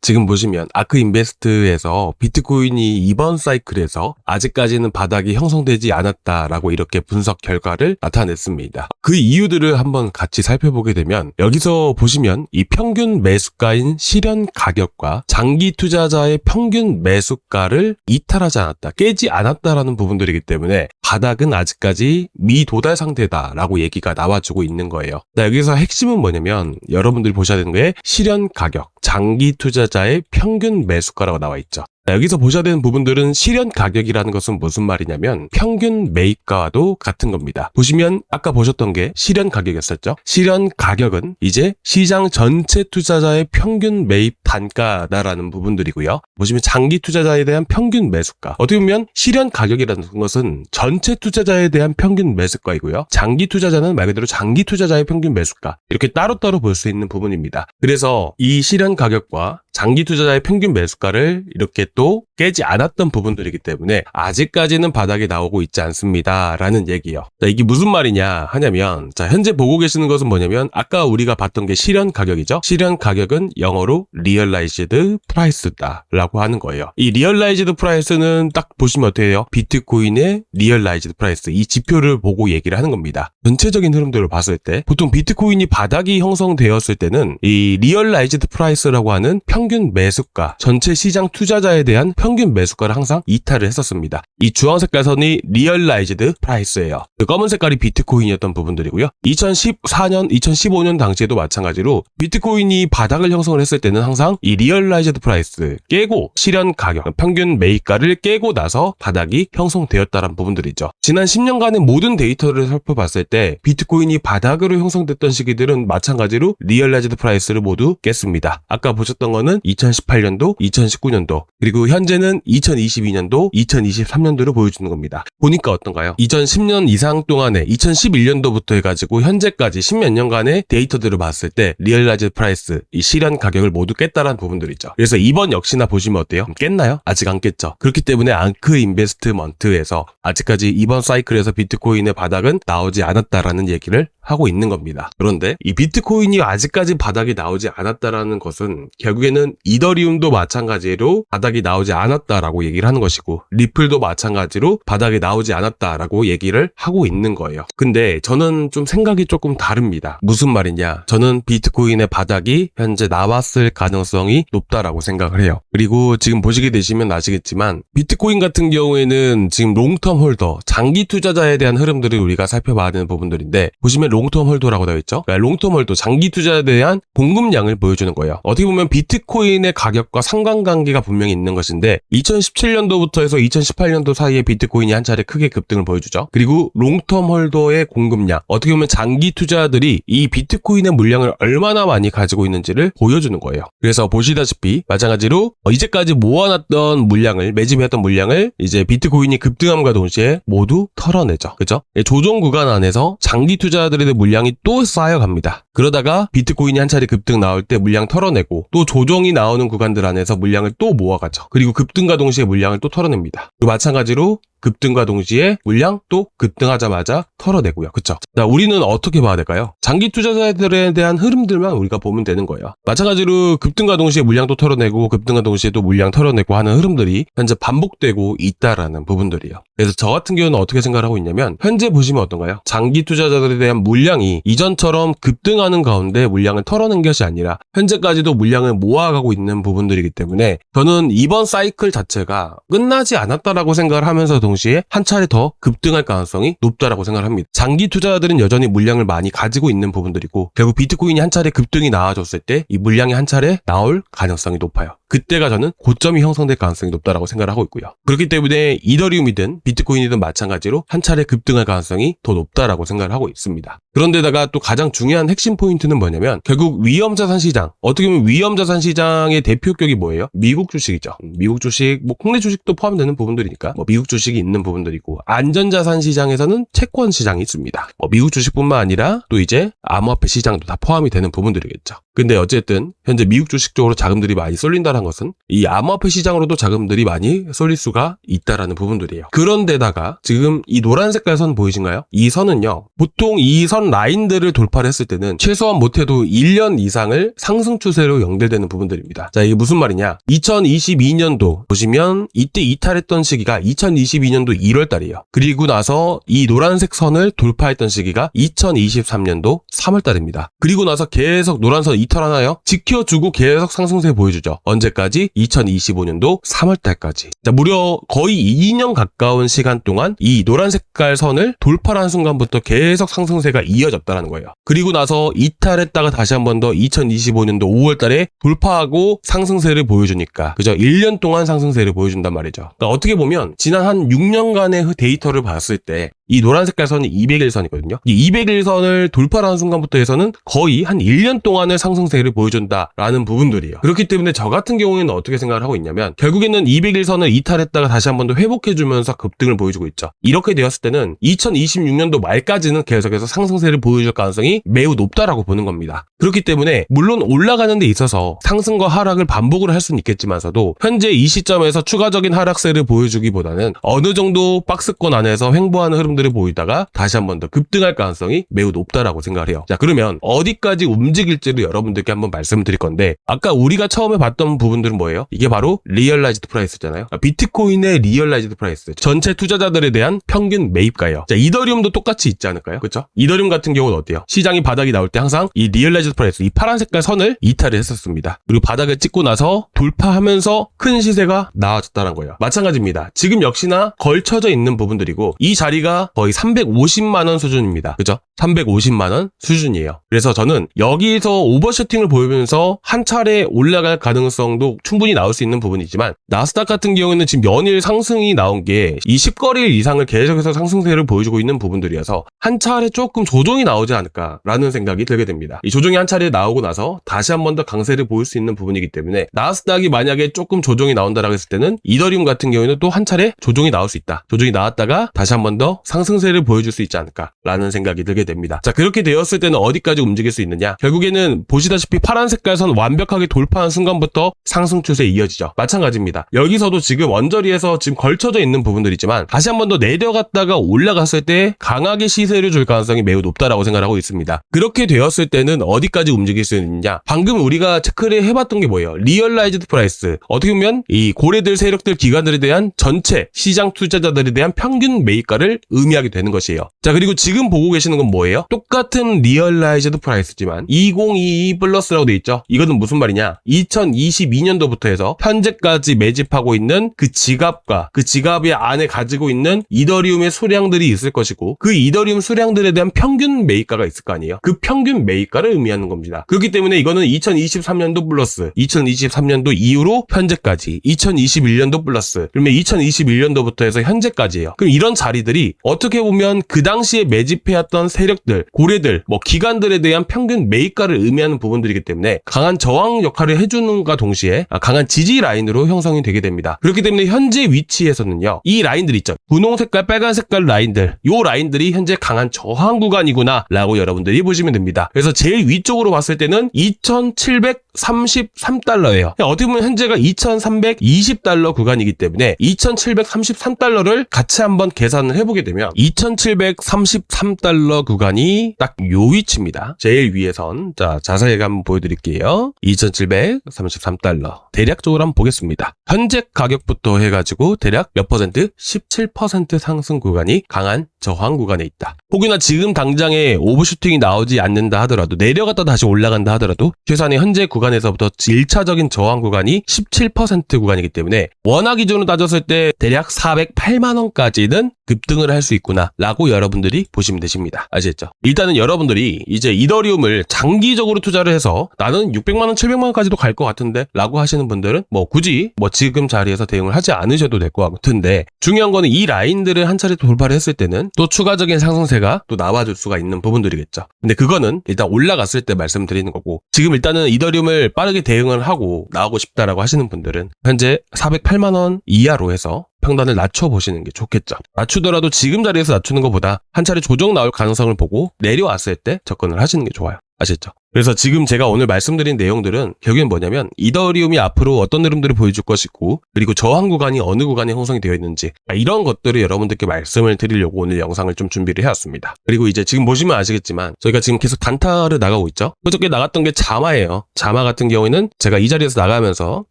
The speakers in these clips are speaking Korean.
지금 보시면 아크 인베스트에서 비트코인이 이번 사이클에서 아직까지는 바닥이 형성되지 않았다라고 이렇게 분석 결과를 나타냈습니다. 그 이유들을 한번 같이 살펴보게 되면 여기서 보시면 이 평균 매수가인 실현 가격과 장기 투자자의 평균 매수가를 이탈하지 않았다, 깨지 않았다라는 부분들이기 때문에 바닥은 아직까지 미도달 상태다라고 얘기가 나와주고 있는 거예요. 여기서 핵심은 뭐냐면 여러분들이 보셔야 되는 게 실현 가격, 장기 투자자의 평균 매수가라고 나와 있죠. 여기서 보셔야 되는 부분들은 실현 가격이라는 것은 무슨 말이냐면 평균 매입가와도 같은 겁니다. 보시면 아까 보셨던 게 실현 가격이었었죠. 실현 가격은 이제 시장 전체 투자자의 평균 매입 단가다라는 부분들이고요. 보시면 장기 투자자에 대한 평균 매수가. 어떻게 보면 실현 가격이라는 것은 전체 투자자에 대한 평균 매수가이고요. 장기 투자자는 말 그대로 장기 투자자의 평균 매수가. 이렇게 따로따로 볼 수 있는 부분입니다. 그래서 이 실현 가격과 장기 투자자의 평균 매수가를 이렇게 또 깨지 않았던 부분들이기 때문에 아직까지는 바닥이 나오고 있지 않습니다 라는 얘기예요. 이게 무슨 말이냐 하냐면 현재 보고 계시는 것은 뭐냐면 아까 우리가 봤던 게 실현 가격이죠. 실현 가격은 영어로 realized price다 라고 하는 거예요. 이 realized price는 딱 보시면 어떻게 해요? 비트코인의 realized price, 이 지표를 보고 얘기를 하는 겁니다. 전체적인 흐름들을 봤을 때 보통 비트코인이 바닥이 형성되었을 때는 이 realized price라고 하는 평균 매수가, 전체 시장 투자자에 대한 평균 매수가를 항상 이탈을 했었습니다. 이 주황 색깔 선이 realized price예요. 그 검은 색깔이 비트코인이었던 부분들이고요. 2014년, 2015년 당시에도 마찬가지로 비트코인이 바닥을 형성을 했을 때는 항상 이 realized price 깨고 실현 가격, 평균 매입가를 깨고 나서 바닥이 형성되었다는 부분들이죠. 지난 10년간의 모든 데이터를 살펴봤을 때 비트코인이 바닥으로 형성됐던 시기들은 마찬가지로 realized price를 모두 깼습니다. 아까 보셨던 거는 2018년도, 2019년도, 그리고 현재는 2022년도, 2023년도를 보여주는 겁니다. 보니까 어떤가요? 2010년 이상 동안에 2011년도부터 해가지고 현재까지 10몇 년간의 데이터들을 봤을 때 리얼라이즈 프라이스, 이 실현 가격을 모두 깼다라는 부분들이죠. 그래서 이번 역시나 보시면 어때요? 깼나요? 아직 안 깼죠. 그렇기 때문에 아크 인베스트먼트에서 아직까지 이번 사이클에서 비트코인의 바닥은 나오지 않았다라는 얘기를 하고 있는 겁니다. 그런데 이 비트코인이 아직까지 바닥이 나오지 않았다라는 것은 결국에는 이더리움도 마찬가지로 바닥이 나오지 않았다라고 얘기를 하는 것이고 리플도 마찬가지로 바닥이 나오지 않았다라고 얘기를 하고 있는 거예요. 근데 저는 좀 생각이 조금 다릅니다. 무슨 말이냐? 저는 비트코인의 바닥이 현재 나왔을 가능성이 높다라고 생각을 해요. 그리고 지금 보시게 되시면 아시겠지만 비트코인 같은 경우에는 지금 롱텀 홀더, 장기 투자자에 대한 흐름들을 우리가 살펴봐야 되는 부분들인데 보시면 롱텀 홀더라고 되어 있죠. 그러니까 롱텀 홀더, 장기 투자에 대한 공급량을 보여주는 거예요. 어떻게 보면 비트코인의 가격과 상관관계가 분명히 있는 것인데 2017년도부터 해서 2018년도 사이에 비트코인이 한 차례 크게 급등을 보여주죠. 그리고 롱텀 홀더의 공급량, 어떻게 보면 장기 투자들이 이 비트코인의 물량을 얼마나 많이 가지고 있는지를 보여주는 거예요. 그래서 보시다시피 마찬가지로 이제까지 모아놨던 물량을, 매집해왔던 물량을 이제 비트코인이 급등함과 동시에 모두 털어내죠. 그죠? 조정 구간 안에서 장기 투자들의 물량이 또 쌓여갑니다. 그러다가 비트코인이 한 차례 급등 나올 때 물량 털어내고 또 조정이 나오는 구간들 안에서 물량을 또 모아가죠. 그리고 급등과 동시에 물량을 또 털어냅니다. 또 마찬가지로 급등과 동시에 물량 또 급등하자마자 털어내고요. 그쵸? 자, 우리는 어떻게 봐야 될까요? 장기 투자자들에 대한 흐름들만 우리가 보면 되는 거예요. 마찬가지로 급등과 동시에 물량 또 털어내고 급등과 동시에 또 물량 털어내고 하는 흐름들이 현재 반복되고 있다라는 부분들이에요. 그래서 저 같은 경우는 어떻게 생각을 하고 있냐면 현재 보시면 어떤가요? 장기 투자자들에 대한 물량이 이전처럼 급등하는 가운데 물량을 털어낸 것이 아니라 현재까지도 물량을 모아가고 있는 부분들이기 때문에 저는 이번 사이클 자체가 끝나지 않았다라고 생각을 하면서 동시에 한 차례 더 급등할 가능성이 높다라고 생각을 합니다. 장기 투자자들은 여전히 물량을 많이 가지고 있는 부분들이고 결국 비트코인이 한 차례 급등이 나와줬을 때 이 물량이 한 차례 나올 가능성이 높아요. 그때가 저는 고점이 형성될 가능성이 높다라고 생각을 하고 있고요. 그렇기 때문에 이더리움이든 비트코인이든 마찬가지로 한 차례 급등할 가능성이 더 높다라고 생각을 하고 있습니다. 그런데다가 또 가장 중요한 핵심 포인트는 뭐냐면 결국 위험자산 시장, 어떻게 보면 위험자산 시장의 대표격이 뭐예요? 미국 주식이죠. 미국 주식, 국내 주식도 포함되는 부분들이니까 미국 주식이 있는 부분들이고 안전자산 시장에서는 채권 시장이 있습니다. 미국 주식뿐만 아니라 또 이제 암호화폐 시장도 다 포함이 되는 부분들이겠죠. 근데 어쨌든 현재 미국 주식 쪽으로 자금들이 많이 쏠린다는 것은 이 암호화폐 시장으로도 자금들이 많이 쏠릴 수가 있다라는 부분들이에요. 그런데다가 지금 이 노란 색깔 선 보이신가요? 이 선은요, 보통 이 선 라인들을 돌파를 했을 때는 최소한 못해도 1년 이상을 상승 추세로 연결되는 부분들입니다. 자, 이게 무슨 말이냐? 2022년도 보시면 이때 이탈했던 시기가 2022년도 1월 달이에요. 그리고 나서 이 노란색 선을 돌파했던 시기가 2023년도 3월 달입니다. 그리고 나서 계속 노란 선 이탈하나요? 지켜주고 계속 상승세 보여주죠. 언제까지? 2025년도 3월 달까지. 자, 무려 거의 2년 가까운 시간 동안 이 노란 색깔 선을 돌파한 순간부터 계속 상승세가 이어졌다는 거예요. 그리고 나서 이탈했다가 다시 한 번 더 2025년도 5월 달에 돌파하고 상승세를 보여주니까, 그죠? 1년 동안 상승세를 보여준단 말이죠. 그러니까 어떻게 보면 지난 한 6년간의 데이터를 봤을 때 이 노란 색깔 선이 200일선이거든요. 이 200일선을 돌파하는 순간부터 해서는 거의 한 1년 동안의 상승세를 보여준다라는 부분들이에요. 그렇기 때문에 저 같은 경우에는 어떻게 생각을 하고 있냐면, 결국에는 200일선을 이탈했다가 다시 한 번 더 회복해주면서 급등을 보여주고 있죠. 이렇게 되었을 때는 2026년도 말까지는 계속해서 상승세를 보여줄 가능성이 매우 높다라고 보는 겁니다. 그렇기 때문에 물론 올라가는 데 있어서 상승과 하락을 반복을 할 수는 있겠지만서도 현재 이 시점에서 추가적인 하락세를 보여주기보다는 어느 정도 박스권 안에서 횡보하는 흐름들을 보이다가 다시 한 번 더 급등할 가능성이 매우 높다라고 생각을 해요. 자, 그러면 어디까지 움직일지를 여러분들께 한번 말씀을 드릴 건데, 아까 우리가 처음에 봤던 부분들은 뭐예요? 이게 바로 리얼라이즈드 프라이스잖아요. 비트코인의 리얼라이즈드 프라이스, 전체 투자자들에 대한 평균 매입가예요. 자, 이더리움도 똑같이 있지 않을까요? 그렇죠? 이더리움 같은 경우는 어때요? 시장이 바닥이 나올 때 항상 이 리얼라이즈드 프라이스, 이 파란 색깔 선을 이탈을 했었습니다. 그리고 바닥을 찍고 나서 돌파하면서 큰 시세가 나와줬다는 거예요. 마찬가지입니다. 지금 역시나 걸쳐져 있는 부분들이고, 이 자리가 거의 350만 원 수준입니다. 그죠? 350만 원 수준이에요. 그래서 저는 여기서 오버슈팅을 보이면서 한 차례 올라갈 가능성도 충분히 나올 수 있는 부분이지만, 나스닥 같은 경우에는 지금 연일 상승이 나온 게 이 10거래일 이상을 계속해서 상승세를 보여주고 있는 부분들이어서 한 차례 조금 조정이 나오지 않을까라는 생각이 들게 됩니다. 이 조정이 한 차례 나오고 나서 다시 한 번 더 강세를 보일 수 있는 부분이기 때문에, 나스닥이 만약에 조금 조정이 나온다라고 했을 때는 이더리움 같은 경우에는 또 한 차례 조정이 나올 수 있다. 조정이 나왔다가 다시 한 번 더 상승세를 보여줄 수 있지 않을까라는 생각이 들게 됩니다. 자, 그렇게 되었을 때는 어디까지 움직일 수 있느냐? 결국에는 보시다시피 파란 색깔 선 완벽하게 돌파한 순간부터 상승 추세에 이어지죠. 마찬가지입니다. 여기서도 지금 언저리에서 지금 걸쳐져 있는 부분들이지만 다시 한 번 더 내려갔다가 올라갔을 때 강하게 시세를 줄 가능성이 매우 높다라고 생각하고 있습니다. 그렇게 되었을 때는 어디까지 움직일 수 있느냐? 방금 우리가 체크를 해봤던 게 뭐예요? 리얼라이즈드 프라이스. 어떻게 보면 이 고래들, 세력들, 기관들에 대한 전체 시장 투자자들에 대한 평균 매입가를 의미하게 되는 것이에요. 자, 그리고 지금 보고 계시는 건 뭐예요? 똑같은 리얼라이즈드 프라이스지만 2022 플러스라고 돼 있죠. 이거는 무슨 말이냐? 2022년도부터 해서 현재까지 매집하고 있는 그 지갑과 그 지갑의 안에 가지고 있는 이더리움의 수량들이 있을 것이고, 그 이더리움 수량들에 대한 평균 매입가가 있을 거 아니에요? 그 평균 매입가를 의미하는 겁니다. 그렇기 때문에 이거는 2023년도 플러스 2023년도 이후로 현재까지 2021년도 플러스, 그러면 2021년도부터 해서 현재까지예요. 그럼 이런 자리들이 어떻게 보면 그 당시에 매집해왔던 세력들, 고래들, 기관들에 대한 평균 매입가를 의미하는 부분들이기 때문에 강한 저항 역할을 해주는가 동시에 강한 지지 라인으로 형성이 되게 됩니다. 그렇기 때문에 현재 위치에서는요, 이 라인들 있죠. 분홍 색깔, 빨간 색깔 라인들, 요 라인들이 현재 강한 저항 구간이구나 라고 여러분들이 보시면 됩니다. 그래서 제일 위쪽으로 봤을 때는 2,733달러예요. 어떻게 보면 현재가 2,320달러 구간이기 때문에 2,733달러를 같이 한번 계산을 해보게 되면 2,733달러 구간이 딱 요 위치입니다. 제일 위에선. 자, 자세히 한번 보여드릴게요. 2,733달러. 대략적으로 한번 보겠습니다. 현재 가격부터 해가지고 대략 몇 퍼센트? 17% 상승 구간이 강한 저항 구간에 있다. 혹여나 지금 당장에 오버슈팅이 나오지 않는다 하더라도, 내려갔다 다시 올라간다 하더라도 최소한의 현재 구간에서부터 1차적인 저항 구간이 17% 구간이기 때문에 원화 기준으로 따졌을 때 대략 408만원까지는 급등을 할 수 있구나 라고 여러분들이 보시면 되십니다. 아시겠죠? 일단은 여러분들이 이제 이더리움을 장기적으로 투자를 해서 나는 600만원, 700만원까지도 갈 것 같은데 라고 하시는 분들은 굳이 지금 자리에서 대응을 하지 않으셔도 될 것 같은데, 중요한 거는 이 라인들을 한 차례 돌파를 했을 때는 또 추가적인 상승세가 또 나와줄 수가 있는 부분들이겠죠. 근데 그거는 일단 올라갔을 때 말씀드리는 거고, 지금 일단은 이더리움을 빠르게 대응을 하고 나오고 싶다라고 하시는 분들은 현재 408만원 이하로 해서 평단을 낮춰보시는 게 좋겠죠. 낮추더라도 지금 자리에서 낮추는 것보다 한 차례 조정 나올 가능성을 보고 내려왔을 때 접근을 하시는 게 좋아요. 아시겠죠? 그래서 지금 제가 오늘 말씀드린 내용들은 결국엔 뭐냐면 이더리움이 앞으로 어떤 흐름들을 보여줄 것이고 그리고 저항 구간이 어느 구간에 형성이 되어 있는지 이런 것들을 여러분들께 말씀을 드리려고 오늘 영상을 좀 준비를 해왔습니다. 그리고 이제 지금 보시면 아시겠지만 저희가 지금 계속 단타를 나가고 있죠. 그저께 나갔던 게 자마예요. 자마 같은 경우에는 제가 이 자리에서 나가면서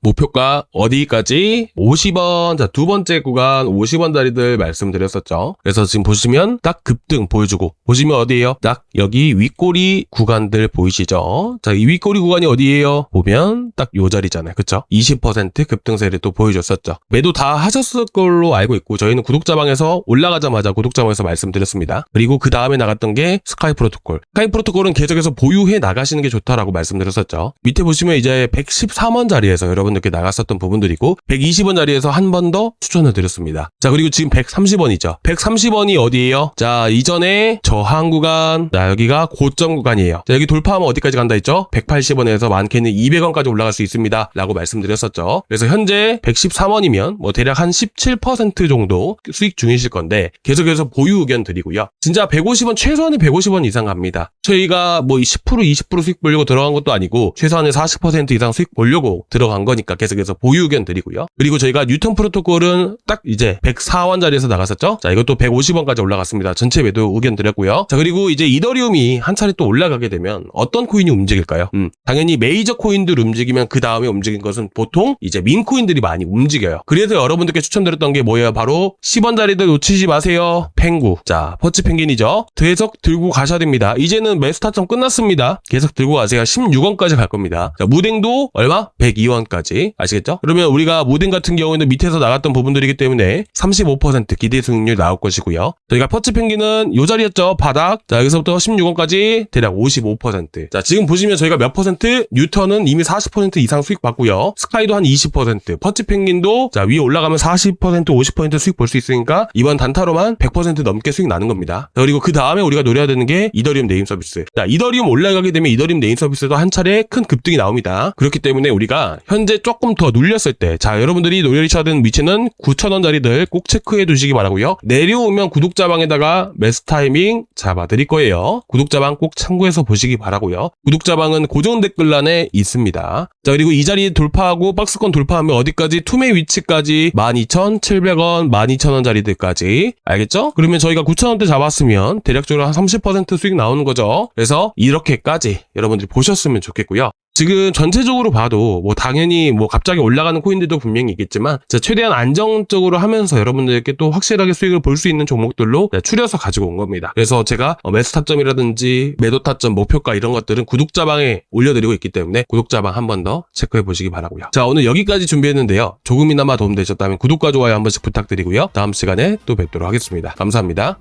목표가 어디까지 50원, 자, 두 번째 구간 50원 자리들 말씀드렸었죠. 그래서 지금 보시면 딱 급등 보여주고 보시면 어디예요? 딱 여기 윗꼬리 구간들 보이시죠? 자, 이 윗꼬리 구간이 어디예요? 보면 딱 요 자리잖아요. 그쵸? 20% 급등세를 또 보여줬었죠. 매도 다 하셨을 걸로 알고 있고 저희는 구독자방에서 올라가자마자 구독자방에서 말씀드렸습니다. 그리고 그 다음에 나갔던 게 스카이 프로토콜. 스카이 프로토콜은 계속해서 보유해 나가시는 게 좋다라고 말씀드렸었죠. 밑에 보시면 이제 113원 자리에서 여러분들께 나갔었던 부분들이고 120원 자리에서 한 번 더 추천을 드렸습니다. 자, 그리고 지금 130원이죠. 130원이 어디예요? 자, 이전에 저항 구간, 자, 여기가 고점 구간이에요. 자, 여기 돌파하면 어디까지 간다 했죠? 180원에서 많게는 200원까지 올라갈 수 있습니다. 라고 말씀드렸었죠. 그래서 현재 113원이면 뭐 대략 한 17% 정도 수익 중이실 건데 계속해서 보유 의견 드리고요. 진짜 150원, 최소한의 150원 이상 갑니다. 저희가 뭐 10%, 20% 수익 보려고 들어간 것도 아니고 최소한의 40% 이상 수익 보려고 들어간 거니까 계속해서 보유 의견 드리고요. 그리고 저희가 뉴턴 프로토콜은 딱 이제 104원 자리에서 나갔었죠. 자, 이것도 150원까지 올라갔습니다. 전체 매도 의견 드렸고요. 자, 그리고 이제 이더리움이 한 차례 또 올라가게 되면 어떤 코인이 움직일까요? 당연히 메이저 코인들 움직이면 그 다음에 움직인 것은 보통 이제 민 코인들이 많이 움직여요. 그래서 여러분들께 추천드렸던 게 뭐예요? 바로 10원 자리들 놓치지 마세요. 펭구. 자, 퍼치 펭귄이죠. 계속 들고 가셔야 됩니다. 이제는 매수타점 끝났습니다. 계속 들고 가세요. 16원까지 갈 겁니다. 자, 무댕도 얼마? 102원까지. 아시겠죠? 그러면 우리가 무댕 같은 경우에는 밑에서 나갔던 부분들이기 때문에 35% 기대 수익률 나올 것이고요. 저희가 퍼치 펭귄은 요 자리였죠. 바닥. 자, 여기서부터 16원까지 대략 55%. 자, 지금 보시면 저희가 몇 퍼센트? 뉴턴은 이미 40% 이상 수익 받고요. 스카이도 한 20%. 퍼치 펭귄도 자, 위에 올라가면 40%, 50% 수익 볼 수 있으니까 이번 단타로만 100% 넘게 수익 나는 겁니다. 자, 그리고 그 다음에 우리가 노려야 되는 게 이더리움 네임 서비스. 자, 이더리움 올라가게 되면 이더리움 네임 서비스도 한 차례 큰 급등이 나옵니다. 그렇기 때문에 우리가 현재 조금 더 눌렸을 때, 자, 여러분들이 노려셔야 되는 위치는 9,000원짜리들 꼭 체크해 두시기 바라고요. 내려오면 구독자방에다가 매수 타이밍 잡아드릴 거예요. 구독자방 꼭 참고해서 보시기 바라고요. 구독자방은 고정 댓글란에 있습니다. 자, 그리고 이 자리 돌파하고 박스권 돌파하면 어디까지? 투매 위치까지 12,700원, 12,000원짜리들까지. 알겠죠? 그러면 저희가 9,000원대 잡았으면 대략적으로 한 30% 수익 나오는 거죠. 그래서 이렇게까지 여러분들이 보셨으면 좋겠고요. 지금 전체적으로 봐도 뭐 당연히 뭐 갑자기 올라가는 코인들도 분명히 있겠지만 최대한 안정적으로 하면서 여러분들께 또 확실하게 수익을 볼 수 있는 종목들로 추려서 가지고 온 겁니다. 그래서 제가 매수 타점이라든지 매도 타점, 목표가 이런 것들은 구독자방에 올려드리고 있기 때문에 구독자방 한 번 더 체크해 보시기 바라고요. 자, 오늘 여기까지 준비했는데요. 조금이나마 도움되셨다면 구독과 좋아요 한 번씩 부탁드리고요. 다음 시간에 또 뵙도록 하겠습니다. 감사합니다.